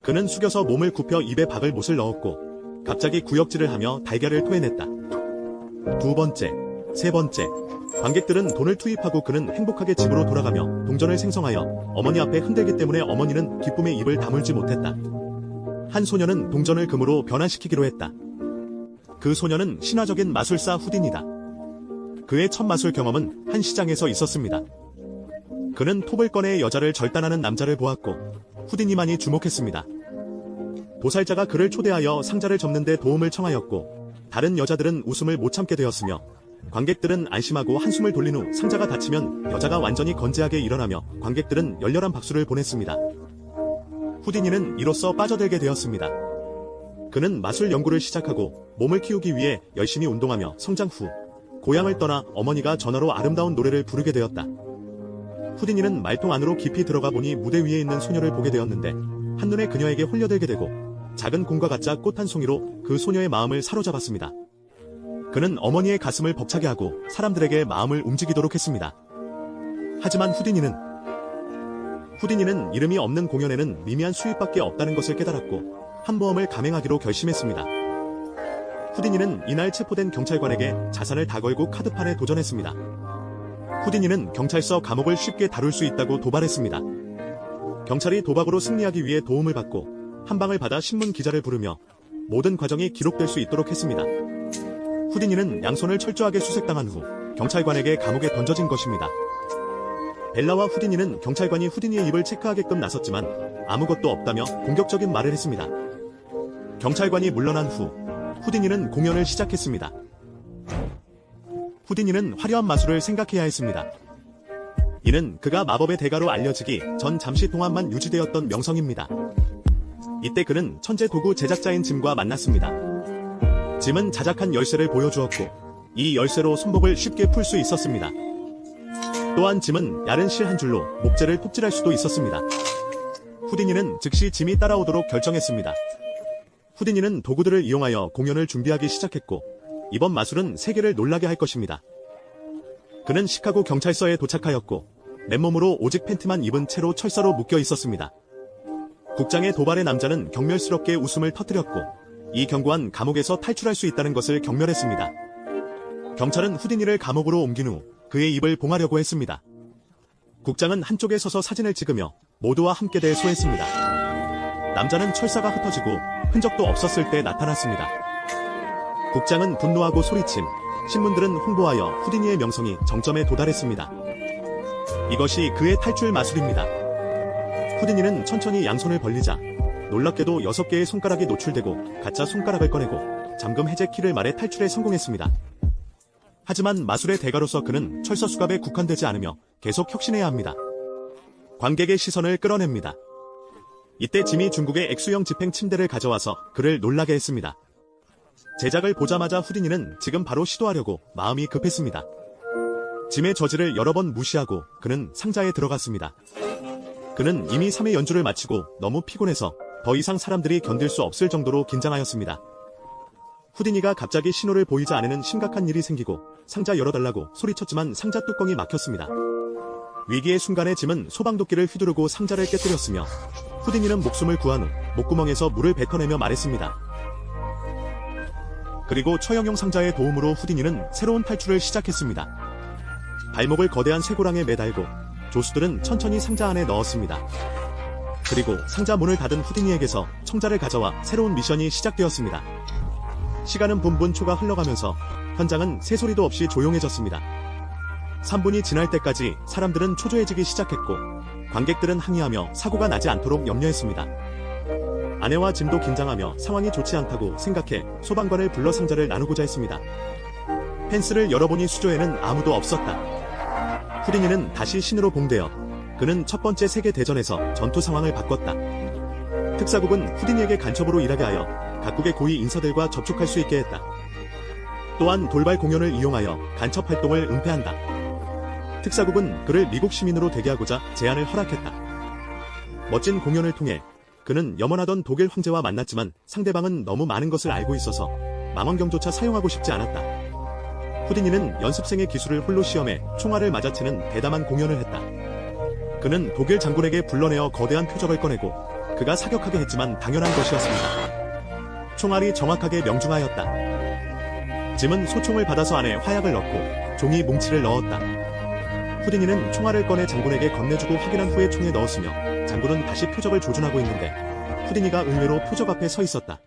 그는 숙여서 몸을 굽혀 입에 박을 못을 넣었고 갑자기 구역질을 하며 달걀을 토해냈다. 두 번째, 세 번째. 관객들은 돈을 투입하고 그는 행복하게 집으로 돌아가며 동전을 생성하여 어머니 앞에 흔들기 때문에 어머니는 기쁨에 입을 다물지 못했다. 한 소녀는 동전을 금으로 변환시키기로 했다. 그 소녀는 신화적인 마술사 후딘이다. 그의 첫 마술 경험은 한 시장에서 있었습니다. 그는 톱을 꺼내 여자를 절단하는 남자를 보았고 후딘이만이 주목했습니다. 도살자가 그를 초대하여 상자를 접는 데 도움을 청하였고 다른 여자들은 웃음을 못 참게 되었으며 관객들은 안심하고 한숨을 돌린 후 상자가 닫히면 여자가 완전히 건재하게 일어나며 관객들은 열렬한 박수를 보냈습니다. 후디니는 이로써 빠져들게 되었습니다. 그는 마술 연구를 시작하고 몸을 키우기 위해 열심히 운동하며 성장 후 고향을 떠나 어머니가 전화로 아름다운 노래를 부르게 되었다. 후디니는 말통 안으로 깊이 들어가 보니 무대 위에 있는 소녀를 보게 되었는데 한눈에 그녀에게 홀려들게 되고 작은 곰과 가짜 꽃 한 송이로 그 소녀의 마음을 사로잡았습니다. 그는 어머니의 가슴을 벅차게 하고 사람들에게 마음을 움직이도록 했습니다. 하지만 후디니는 이름이 없는 공연에는 미미한 수입밖에 없다는 것을 깨달았고 한보험을 감행하기로 결심했습니다. 후디니는 이날 체포된 경찰관에게 자산을 다 걸고 카드판에 도전했습니다. 후디니는 경찰서 감옥을 쉽게 다룰 수 있다고 도발했습니다. 경찰이 도박으로 승리하기 위해 도움을 받고 한 방을 받아 신문 기자를 부르며 모든 과정이 기록될 수 있도록 했습니다. 후디니는 양손을 철저하게 수색당한 후 경찰관에게 감옥에 던져진 것입니다. 벨라와 후디니는 경찰관이 후디니의 입을 체크하게끔 나섰지만 아무것도 없다며 공격적인 말을 했습니다. 경찰관이 물러난 후 후디니는 공연을 시작했습니다. 후디니는 화려한 마술을 생각해야 했습니다. 이는 그가 마법의 대가로 알려지기 전 잠시 동안만 유지되었던 명성입니다. 이때 그는 천재 도구 제작자인 짐과 만났습니다. 짐은 자작한 열쇠를 보여주었고 이 열쇠로 손목을 쉽게 풀 수 있었습니다. 또한 짐은 얇은 실 한 줄로 목재를 톱질할 수도 있었습니다. 후디니는 즉시 짐이 따라오도록 결정했습니다. 후디니는 도구들을 이용하여 공연을 준비하기 시작했고 이번 마술은 세계를 놀라게 할 것입니다. 그는 시카고 경찰서에 도착하였고 맨몸으로 오직 팬티만 입은 채로 철사로 묶여 있었습니다. 국장의 도발에 남자는 경멸스럽게 웃음을 터뜨렸고 이 경고한 감옥에서 탈출할 수 있다는 것을 경멸했습니다. 경찰은 후디니를 감옥으로 옮긴 후 그의 입을 봉하려고 했습니다. 국장은 한쪽에 서서 사진을 찍으며 모두와 함께 대소했습니다. 남자는 철사가 흩어지고 흔적도 없었을 때 나타났습니다. 국장은 분노하고 소리침, 신문들은 홍보하여 후디니의 명성이 정점에 도달했습니다. 이것이 그의 탈출 마술입니다. 후디니는 천천히 양손을 벌리자 놀랍게도 6개의 손가락이 노출되고 가짜 손가락을 꺼내고 잠금 해제 키를 말해 탈출에 성공했습니다. 하지만 마술의 대가로서 그는 철사 수갑에 국한되지 않으며 계속 혁신해야 합니다. 관객의 시선을 끌어냅니다. 이때 짐이 중국의 액수형 집행 침대를 가져와서 그를 놀라게 했습니다. 제작을 보자마자 후디니는 지금 바로 시도하려고 마음이 급했습니다. 짐의 저지를 여러 번 무시하고 그는 상자에 들어갔습니다. 그는 이미 3회 연주를 마치고 너무 피곤해서 더 이상 사람들이 견딜 수 없을 정도로 긴장하였습니다. 후디니가 갑자기 신호를 보이지 않는 심각한 일이 생기고 상자 열어달라고 소리쳤지만 상자 뚜껑이 막혔습니다. 위기의 순간에 짐은 소방도끼를 휘두르고 상자를 깨뜨렸으며 후디니는 목숨을 구한 후 목구멍에서 물을 뱉어내며 말했습니다. 그리고 처형용 상자의 도움으로 후디니는 새로운 탈출을 시작했습니다. 발목을 거대한 쇠고랑에 매달고 조수들은 천천히 상자 안에 넣었습니다. 그리고 상자 문을 닫은 후디니에게서 청자를 가져와 새로운 미션이 시작되었습니다. 시간은 분분 초가 흘러가면서 현장은 새소리도 없이 조용해졌습니다. 3분이 지날 때까지 사람들은 초조해지기 시작했고 관객들은 항의하며 사고가 나지 않도록 염려했습니다. 아내와 짐도 긴장하며 상황이 좋지 않다고 생각해 소방관을 불러 상자를 나누고자 했습니다. 펜스를 열어보니 수조에는 아무도 없었다. 후디니는 다시 신으로 봉되어 그는 첫 번째 세계대전에서 전투 상황을 바꿨다. 특사국은 후디니에게 간첩으로 일하게 하여 각국의 고위 인사들과 접촉할 수 있게 했다. 또한 돌발 공연을 이용하여 간첩 활동을 은폐한다. 특사국은 그를 미국 시민으로 되게 하고자 제안을 허락했다. 멋진 공연을 통해 그는 염원하던 독일 황제와 만났지만 상대방은 너무 많은 것을 알고 있어서 망원경조차 사용하고 싶지 않았다. 후디니는 연습생의 기술을 홀로 시험해 총알을 맞아치는 대담한 공연을 했다. 그는 독일 장군에게 불러내어 거대한 표적을 꺼내고 그가 사격하게 했지만 당연한 것이었습니다. 총알이 정확하게 명중하였다. 짐은 소총을 받아서 안에 화약을 넣고 종이 뭉치를 넣었다. 후디니는 총알을 꺼내 장군에게 건네주고 확인한 후에 총에 넣었으며 장군은 다시 표적을 조준하고 있는데 후디니가 의외로 표적 앞에 서 있었다.